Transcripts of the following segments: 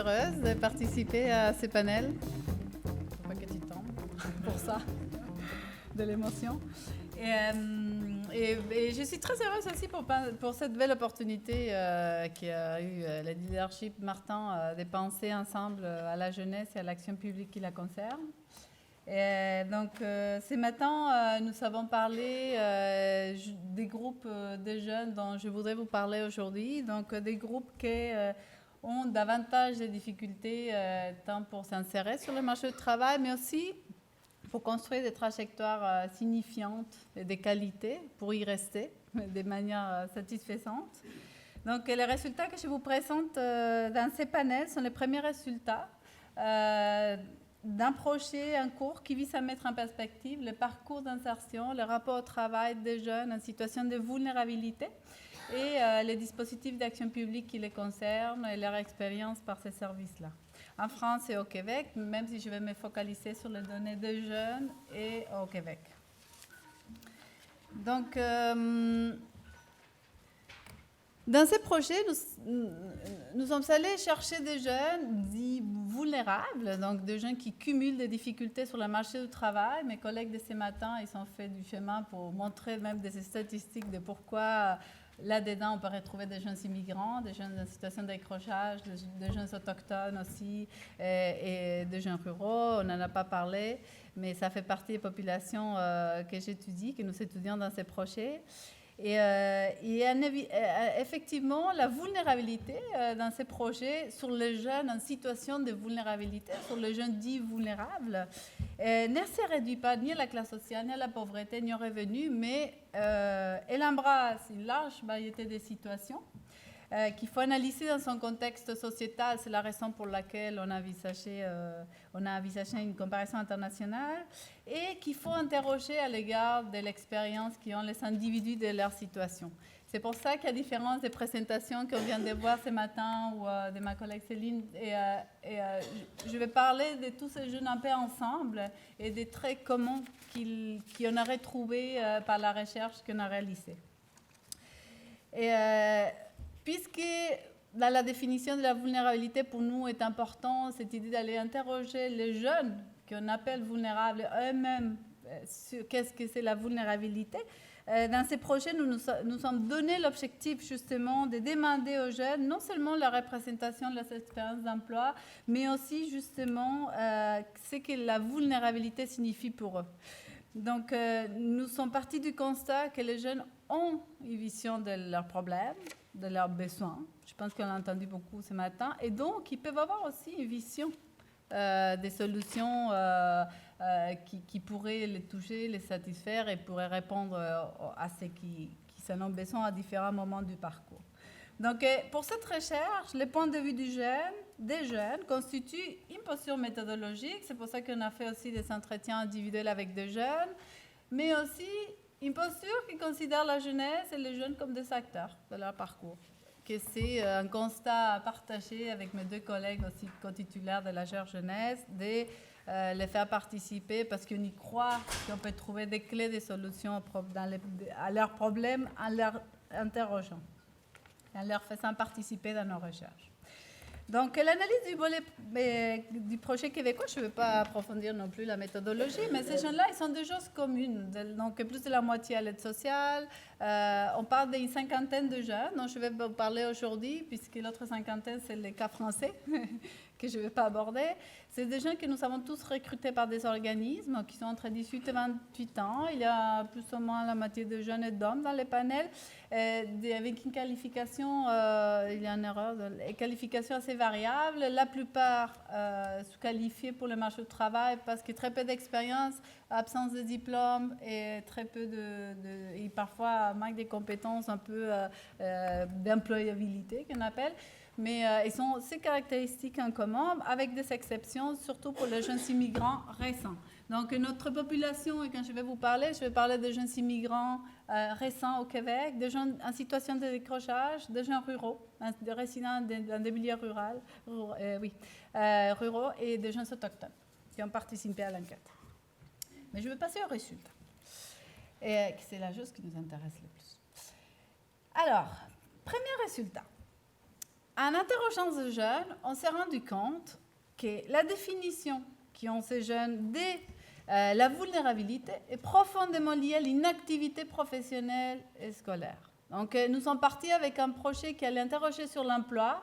heureuse de participer à ce panel. Faut pas que tu tombes pour ça, de l'émotion. Et je suis très heureuse aussi pour cette belle opportunité qu'a eu le leadership Martin de penser ensemble à la jeunesse et à l'action publique qui la concerne. Et donc, ce matin, nous avons parlé des groupes de jeunes dont je voudrais vous parler aujourd'hui. Donc, des groupes qui ont davantage de difficultés tant pour s'insérer sur le marché du travail, mais aussi pour construire des trajectoires signifiantes et de qualité pour y rester de manière satisfaisante. Donc, les résultats que je vous présente dans ces panels sont les premiers résultats d'un projet en cours qui vise à mettre en perspective le parcours d'insertion, le rapport au travail des jeunes en situation de vulnérabilité et les dispositifs d'action publique qui les concernent et leur expérience par ces services-là. En France et au Québec, même si je vais me focaliser sur les données des jeunes et au Québec. Donc, dans ce projet, nous sommes allés chercher des jeunes dits vulnérables, donc des jeunes qui cumulent des difficultés sur le marché du travail. Mes collègues de ce matin, ils ont fait du chemin pour montrer même des statistiques de pourquoi là-dedans on peut retrouver des jeunes immigrants, des jeunes en situation de décrochage, des jeunes autochtones aussi et des jeunes ruraux. On n'en a pas parlé, mais ça fait partie des populations que j'étudie, que nous étudions dans ces projets. Et effectivement, la vulnérabilité dans ces projets sur les jeunes en situation de vulnérabilité, sur les jeunes dits vulnérables, ne se réduit pas ni à la classe sociale, ni à la pauvreté, ni au revenu, mais elle embrasse une large variété de situations qu'il faut analyser dans son contexte sociétal. C'est la raison pour laquelle on a envisagé une comparaison internationale et qu'il faut interroger à l'égard de l'expérience qu'ont les individus de leur situation. C'est pour ça qu'à différence des présentations qu'on vient de voir ce matin ou de ma collègue Céline, je vais parler de tous ces jeunes un peu ensemble et des traits communs qu'on a retrouvés par la recherche qu'on a réalisée. Puisque dans la définition de la vulnérabilité, pour nous, est important cette idée d'aller interroger les jeunes qu'on appelle vulnérables eux-mêmes sur qu'est-ce que c'est la vulnérabilité. Dans ces projets, nous sommes donné l'objectif justement de demander aux jeunes non seulement la représentation de leurs expériences d'emploi, mais aussi justement ce que la vulnérabilité signifie pour eux. Donc, nous sommes partis du constat que les jeunes ont une vision de leurs problèmes, de leurs besoins. Je pense qu'on l'a entendu beaucoup ce matin. Et donc, ils peuvent avoir aussi une vision des solutions qui pourraient les toucher, les satisfaire et pourraient répondre à ce qui en ont besoin à différents moments du parcours. Donc, pour cette recherche, le point de vue des jeunes constitue une posture méthodologique. C'est pour ça qu'on a fait aussi des entretiens individuels avec des jeunes, mais aussi une posture qui considère la jeunesse et les jeunes comme des acteurs de leur parcours. Que c'est un constat partagé avec mes deux collègues aussi co-titulaires de la chaire jeunesse, de les faire participer parce qu'on y croit qu'on peut trouver des clés, des solutions à leurs problèmes en leur interrogeant, en leur faisant participer dans nos recherches. Donc, l'analyse du projet québécois, je ne vais pas approfondir non plus la méthodologie, mais ces gens-là, ils sont des choses communes. Donc, plus de la moitié à l'aide sociale. On parle d'une cinquantaine de jeunes dont je vais vous parler aujourd'hui, puisque l'autre cinquantaine, c'est les cas français que je ne vais pas aborder. C'est des gens que nous avons tous recrutés par des organismes qui sont entre 18 et 28 ans. Il y a plus ou moins la moitié de jeunes et d'hommes dans les panels, avec une qualification, il y a une erreur, une qualification assez variable. La plupart sont qualifiés pour le marché du travail parce que très peu d'expérience, absence de diplôme et très peu et parfois manque de compétences, un peu d'employabilité qu'on appelle. Mais ils ont ces caractéristiques en commun, avec des exceptions, surtout pour les jeunes immigrants récents. Donc, notre population, et quand je vais vous parler, je vais parler des jeunes immigrants récents au Québec, des gens en situation de décrochage, des jeunes ruraux, des résidents dans des milieux ruraux et des jeunes autochtones qui ont participé à l'enquête. Mais je vais passer aux résultats. Et c'est la chose qui nous intéresse le plus. Alors, premier résultat. en interrogeant ces jeunes, on s'est rendu compte que la définition qu'ont ces jeunes de la vulnérabilité est profondément liée à l'inactivité professionnelle et scolaire. Donc, nous sommes partis avec un projet qui allait interroger sur l'emploi,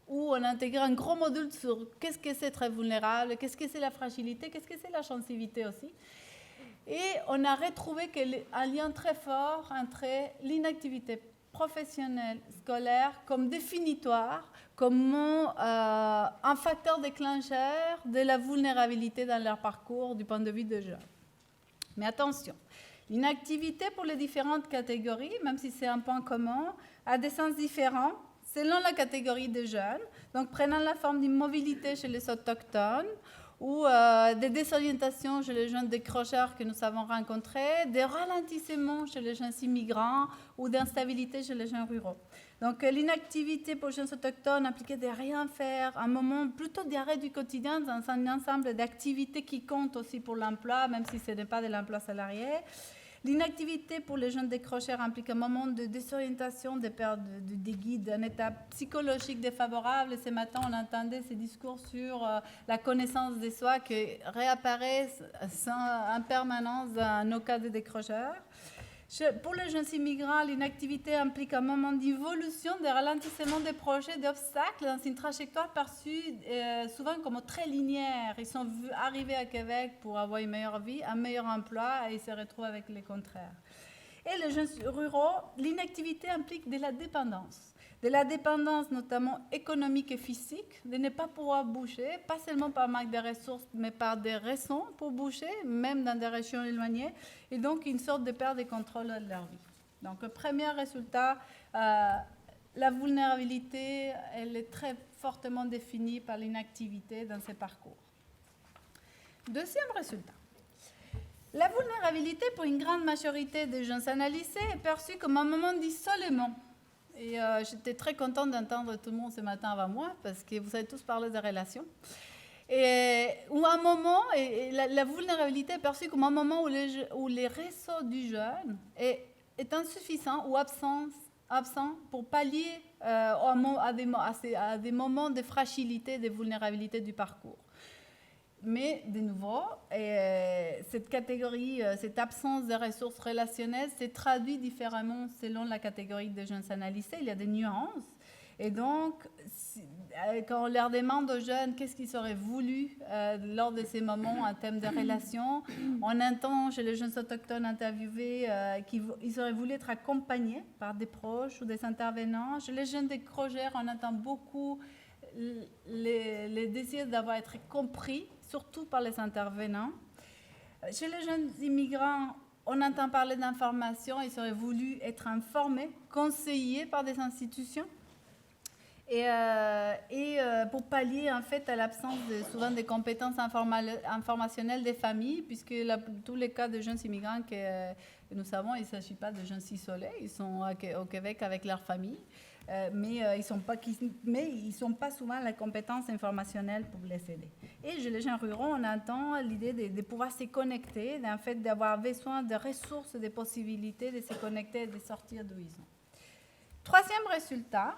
où on a intégré un gros module sur qu'est-ce que c'est très vulnérable, qu'est-ce que c'est la fragilité, qu'est-ce que c'est la sensibilité aussi. Et on a retrouvé un lien très fort entre l'inactivité professionnelle, scolaire, comme définitoire, comme un facteur déclencheur de la vulnérabilité dans leur parcours du point de vue des jeunes. Mais attention, l'inactivité pour les différentes catégories, même si c'est un point commun, a des sens différents selon la catégorie des jeunes, donc prenant la forme d'une mobilité chez les autochtones ou des désorientations chez les jeunes décrocheurs que nous avons rencontrés, des ralentissements chez les jeunes immigrants ou d'instabilité chez les jeunes ruraux. Donc l'inactivité pour les jeunes autochtones impliquait de rien faire, un moment plutôt d'arrêt du quotidien dans un ensemble d'activités qui comptent aussi pour l'emploi, même si ce n'est pas de l'emploi salarié. L'inactivité pour les jeunes décrocheurs implique un moment de désorientation, de perte de guide, un état psychologique défavorable. Et ce matin, on entendait ces discours sur la connaissance de soi qui réapparaissent en permanence dans nos cas de décrocheurs. Pour les jeunes immigrants, l'inactivité implique un moment d'évolution, de ralentissement des projets, d'obstacles dans une trajectoire perçue souvent comme très linéaire. Ils sont arrivés à Québec pour avoir une meilleure vie, un meilleur emploi, et ils se retrouvent avec les contraires. Et les jeunes ruraux, l'inactivité implique de la dépendance notamment économique et physique, de ne pas pouvoir bouger, pas seulement par manque de ressources, mais par des raisons pour bouger, même dans des régions éloignées, et donc une sorte de perte de contrôle de leur vie. Donc, le premier résultat, la vulnérabilité, elle est très fortement définie par l'inactivité dans ces parcours. Deuxième résultat. La vulnérabilité, pour une grande majorité des jeunes analysés, est perçue comme un moment d'isolement. Et j'étais très contente d'entendre tout le monde ce matin avant moi, parce que vous avez tous parlé de relations. Ou un moment, la vulnérabilité est perçue comme un moment où les réseaux du jeune est insuffisant ou absent pour pallier à des moments de fragilité, de vulnérabilité du parcours. Mais, de nouveau, cette catégorie, cette absence de ressources relationnelles se traduit différemment selon la catégorie des jeunes analysés. Il y a des nuances. Et donc, quand on leur demande aux jeunes qu'est-ce qu'ils auraient voulu lors de ces moments en termes de relations, on entend chez les jeunes autochtones interviewés qu'ils auraient voulu être accompagnés par des proches ou des intervenants. Chez les jeunes décrocheurs, on entend beaucoup les désirs d'avoir été compris, surtout par les intervenants. Chez les jeunes immigrants, on entend parler d'information, ils auraient voulu être informés, conseillés par des institutions. Et pour pallier en fait à l'absence souvent des compétences informationnelles des familles, puisque tous les cas de jeunes immigrants que nous savons, il ne s'agit pas de jeunes isolés, ils sont au Québec avec leur famille. Mais ils ne sont pas souvent la compétence informationnelle pour les aider. Et chez les jeunes ruraux, on entend l'idée de pouvoir se connecter, en fait, d'avoir besoin de ressources, de possibilités de se connecter et de sortir d'où ils sont. Troisième résultat,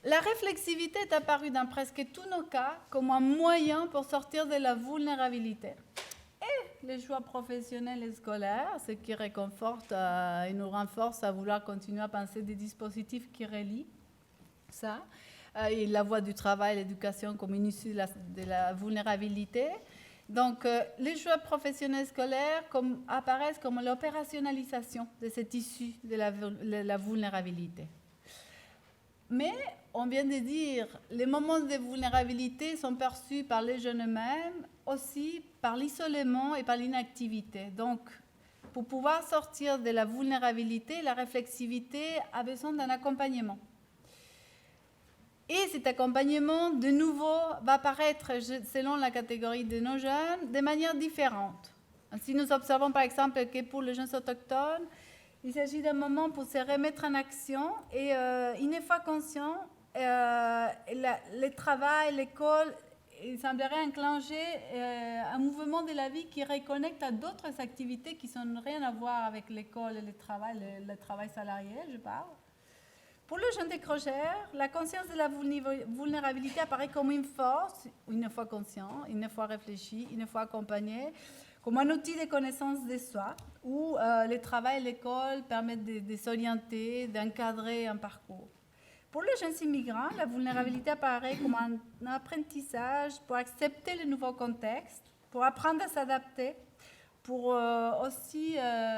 la réflexivité est apparue dans presque tous nos cas comme un moyen pour sortir de la vulnérabilité. Les choix professionnels et scolaires, ce qui réconforte et nous renforce à vouloir continuer à penser des dispositifs qui relient ça. Et la voie du travail, l'éducation comme une issue de la vulnérabilité. Donc, les choix professionnels scolaires apparaissent comme l'opérationnalisation de cette issue de la vulnérabilité. Mais, on vient de dire, les moments de vulnérabilité sont perçus par les jeunes eux-mêmes, aussi par l'isolement et par l'inactivité. Donc, pour pouvoir sortir de la vulnérabilité, la réflexivité a besoin d'un accompagnement. Et cet accompagnement, de nouveau, va apparaître, selon la catégorie de nos jeunes, de manière différente. Si nous observons, par exemple, que pour les jeunes autochtones, il s'agit d'un moment pour se remettre en action et, une fois conscient, le travail, l'école, il semblerait enclencher un mouvement de la vie qui reconnecte à d'autres activités qui n'ont rien à voir avec l'école et le travail salarié, je parle. Pour le jeune décrocheur, la conscience de la vulnérabilité apparaît comme une force, une fois conscient, une fois réfléchi, une fois accompagné, comme un outil de connaissance de soi, où le travail et l'école permettent de s'orienter, d'encadrer un parcours. Pour le jeune immigrant, la vulnérabilité apparaît comme un apprentissage pour accepter le nouveau contexte, pour apprendre à s'adapter, pour aussi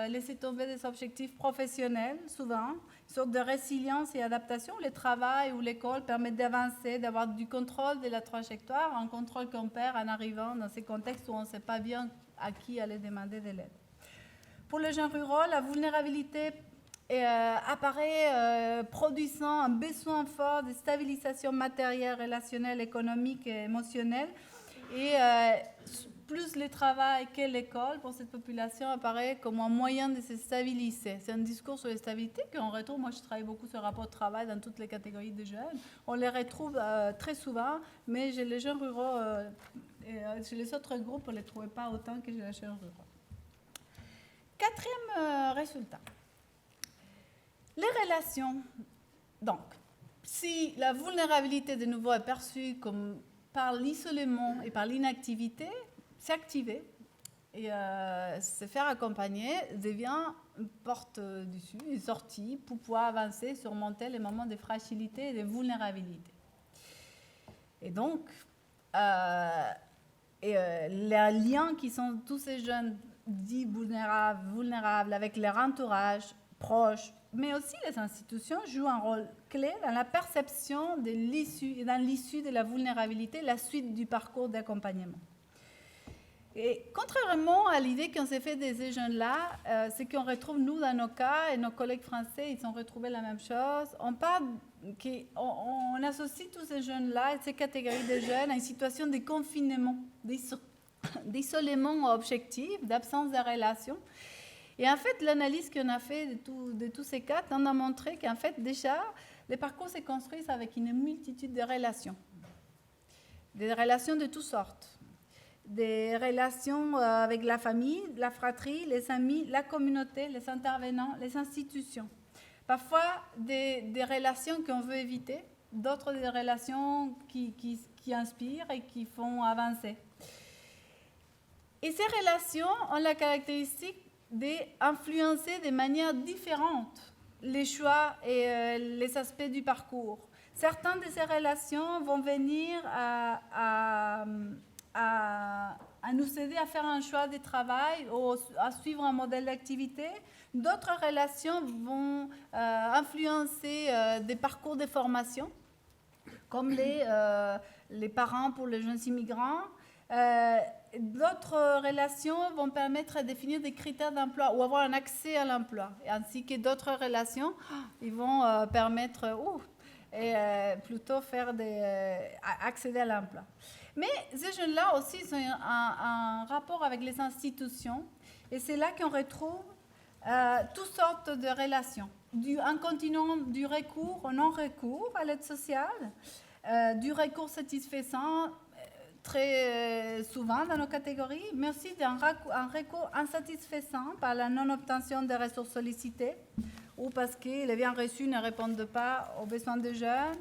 laisser tomber des objectifs professionnels, souvent, une sorte de résilience et adaptation. Le travail ou l'école permettent d'avancer, d'avoir du contrôle de la trajectoire, un contrôle qu'on perd en arrivant dans ces contextes où on ne sait pas bien à qui aller demander de l'aide. Pour les jeunes ruraux, la vulnérabilité apparaît produisant un besoin fort de stabilisation matérielle, relationnelle, économique et émotionnelle. Et plus le travail que l'école, pour cette population, apparaît comme un moyen de se stabiliser. C'est un discours sur la stabilité qu'on retrouve. Moi, je travaille beaucoup sur le rapport de travail dans toutes les catégories de jeunes. On les retrouve très souvent, mais chez les jeunes ruraux, chez les autres groupes, on ne les trouvait pas autant que chez les jeunes ruraux. Quatrième résultat. Les relations. Donc, si la vulnérabilité de nouveau est perçue comme par l'isolement et par l'inactivité, s'activer et se faire accompagner devient une porte dessus, une sortie pour pouvoir avancer, surmonter les moments de fragilité et de vulnérabilité. Et donc, les liens qui sont tous ces jeunes dits vulnérables avec leur entourage proche, mais aussi les institutions jouent un rôle clé dans la perception de l'issue et dans l'issue de la vulnérabilité, la suite du parcours d'accompagnement. Et contrairement à l'idée qu'on s'est fait de ces jeunes-là, ce qu'on retrouve nous dans nos cas, et nos collègues français, ils ont retrouvé la même chose, on associe tous ces jeunes-là, ces catégories de jeunes, à une situation de confinement, d'isolement objectif, d'absence de relations. Et en fait, l'analyse qu'on a faite de tous ces cas, on a montré qu'en fait, déjà, les parcours se construisent avec une multitude de relations. Des relations de toutes sortes. Des relations avec la famille, la fratrie, les amis, la communauté, les intervenants, les institutions. Parfois, des relations qu'on veut éviter, d'autres des relations qui inspirent et qui font avancer. Et ces relations ont la caractéristique d'influencer de manière différente les choix et les aspects du parcours. Certaines de ces relations vont venir à nous aider à faire un choix de travail ou à suivre un modèle d'activité. D'autres relations vont influencer des parcours de formation, comme les parents pour les jeunes immigrants. D'autres relations vont permettre de définir des critères d'emploi ou avoir un accès à l'emploi, ainsi que d'autres relations, ils vont permettre plutôt accéder à l'emploi. Mais ces jeunes-là aussi ils ont un rapport avec les institutions, et c'est là qu'on retrouve toutes sortes de relations, un continuum du recours au non-recours à l'aide sociale, du recours satisfaisant, très souvent dans nos catégories, mais aussi un recours insatisfaisant par la non-obtention des ressources sollicitées ou parce que les biens reçus ne répondent pas aux besoins des jeunes,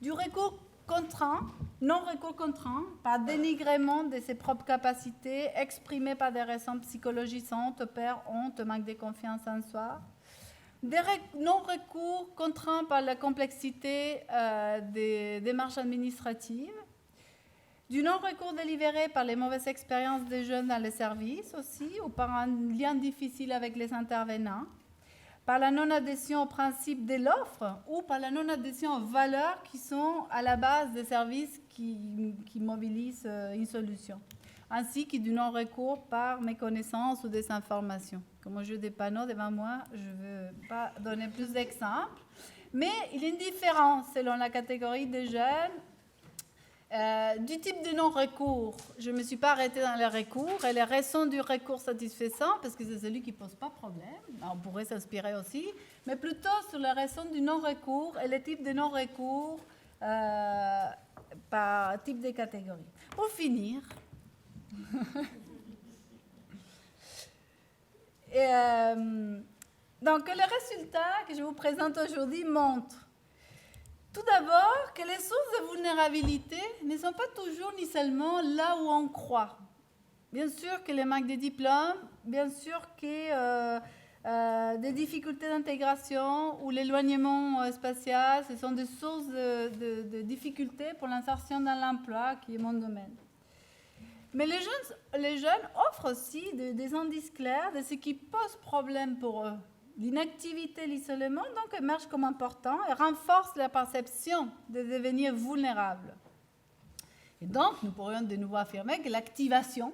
du recours contraint, non-recours contraint, par dénigrement de ses propres capacités exprimées par des raisons psychologisantes, peur, honte, manque de confiance en soi, des non-recours contraints par la complexité des démarches administratives, du non-recours délibéré par les mauvaises expériences des jeunes dans les services aussi, ou par un lien difficile avec les intervenants, par la non-adhésion au principe de l'offre ou par la non-adhésion aux valeurs qui sont à la base des services qui mobilisent une solution, ainsi que du non-recours par méconnaissance ou désinformation. Comme j'ai des panneaux devant moi, je ne veux pas donner plus d'exemples, mais il y a une différence selon la catégorie des jeunes. Du type de non-recours, je ne me suis pas arrêtée dans les recours et les raisons du recours satisfaisant, parce que c'est celui qui ne pose pas de problème, on pourrait s'inspirer aussi, mais plutôt sur les raisons du non-recours et les types de non-recours par type de catégorie. Pour finir, donc les résultats que je vous présente aujourd'hui montrent Tout d'abord, que les sources de vulnérabilité ne sont pas toujours ni seulement là où on croit. Bien sûr que les manques de diplômes, bien sûr que des difficultés d'intégration ou l'éloignement spatial, ce sont des sources de difficultés pour l'insertion dans l'emploi, qui est mon domaine. Mais les jeunes offrent aussi des indices clairs de ce qui pose problème pour eux. L'inactivité, l'isolement, donc, émergent comme important et renforcent la perception de devenir vulnérable. Et donc, nous pourrions de nouveau affirmer que l'activation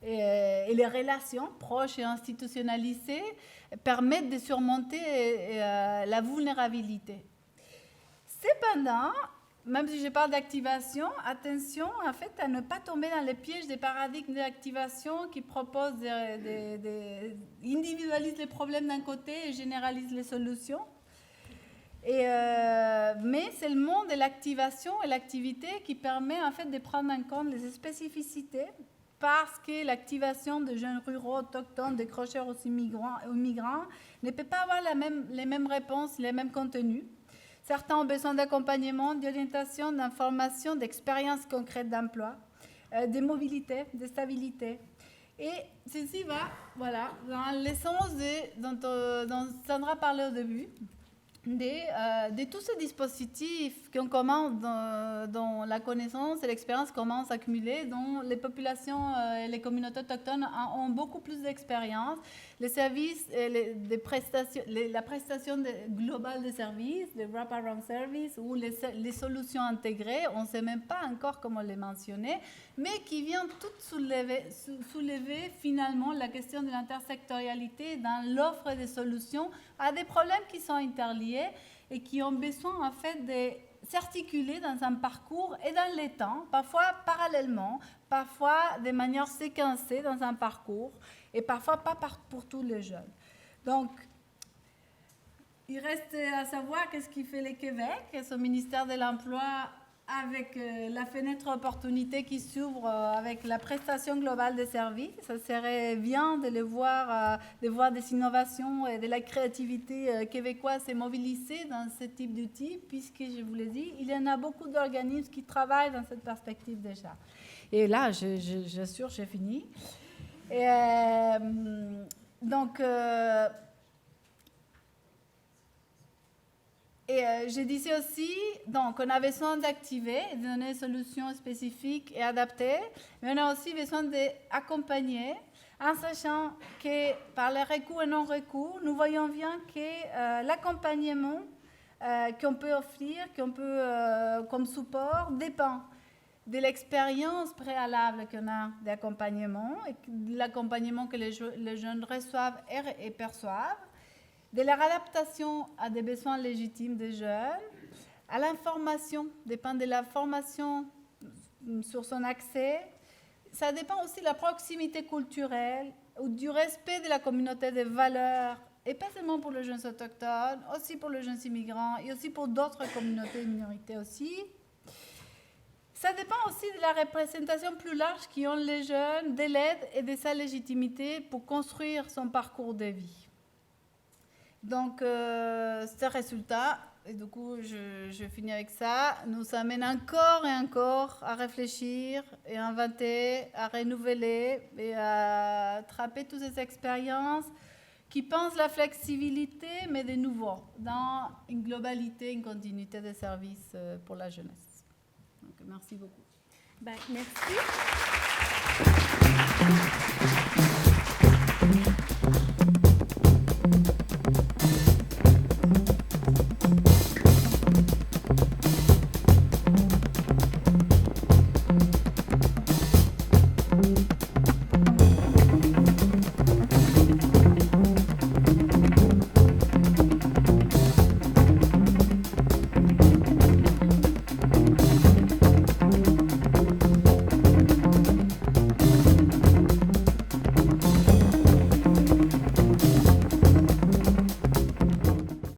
et les relations proches et institutionnalisées permettent de surmonter la vulnérabilité. Cependant, même si je parle d'activation, attention en fait à ne pas tomber dans les pièges des paradigmes d'activation qui proposent individualisent les problèmes d'un côté et généralisent les solutions. Mais c'est le monde de l'activation et l'activité qui permet en fait de prendre en compte les spécificités, parce que l'activation de jeunes ruraux, autochtones, décrocheurs aux migrants ne peut pas avoir les mêmes réponses, les mêmes contenus. Certains ont besoin d'accompagnement, d'orientation, d'information, d'expériences concrètes d'emploi, de mobilité, de stabilité. Et ceci va dans l'essence dont Sandra parlait au début, de tous ces dispositifs qu'on commence dont la connaissance et l'expérience commencent à accumuler, dont les populations et les communautés autochtones ont beaucoup plus d'expérience. Les services, la prestation globale de services, le wrap-around service ou les solutions intégrées, on ne sait même pas encore comment les mentionner, mais qui viennent toutes soulever finalement la question de l'intersectorialité dans l'offre de solutions à des problèmes qui sont interliés et qui ont besoin en fait de s'articuler dans un parcours et dans les temps, parfois parallèlement, parfois de manière séquencée dans un parcours et parfois pas pour tous les jeunes. Donc, il reste à savoir qu'est-ce qui fait le Québec et son ministère de l'Emploi avec la fenêtre opportunité qui s'ouvre avec la prestation globale des services. Ça serait bien de voir des innovations et de la créativité québécoise se mobiliser dans ce type d'outils, puisque, je vous l'ai dit, il y en a beaucoup d'organismes qui travaillent dans cette perspective déjà. Et là, j'assure, j'ai fini. Et, donc... je disais aussi, donc, on a besoin d'activer, de donner des solutions spécifiques et adaptées, mais on a aussi besoin d'accompagner, en sachant que par les recours et non-recours, nous voyons bien que l'accompagnement qu'on peut offrir, comme support, dépend de l'expérience préalable qu'on a d'accompagnement, et de l'accompagnement que les jeunes reçoivent et perçoivent, de la réadaptation à des besoins légitimes des jeunes, à l'information, dépend de la formation sur son accès. Ça dépend aussi de la proximité culturelle ou du respect de la communauté des valeurs, et pas seulement pour les jeunes autochtones, aussi pour les jeunes immigrants et aussi pour d'autres communautés et minorités aussi. Ça dépend aussi de la représentation plus large qu'ont les jeunes, de l'aide et de sa légitimité pour construire son parcours de vie. Donc, ce résultat, et du coup, je finis avec ça, nous amène encore et encore à réfléchir et à inventer, à renouveler et à attraper toutes ces expériences qui pensent la flexibilité, mais de nouveau, dans une globalité, une continuité de services pour la jeunesse. Donc, merci beaucoup. Merci.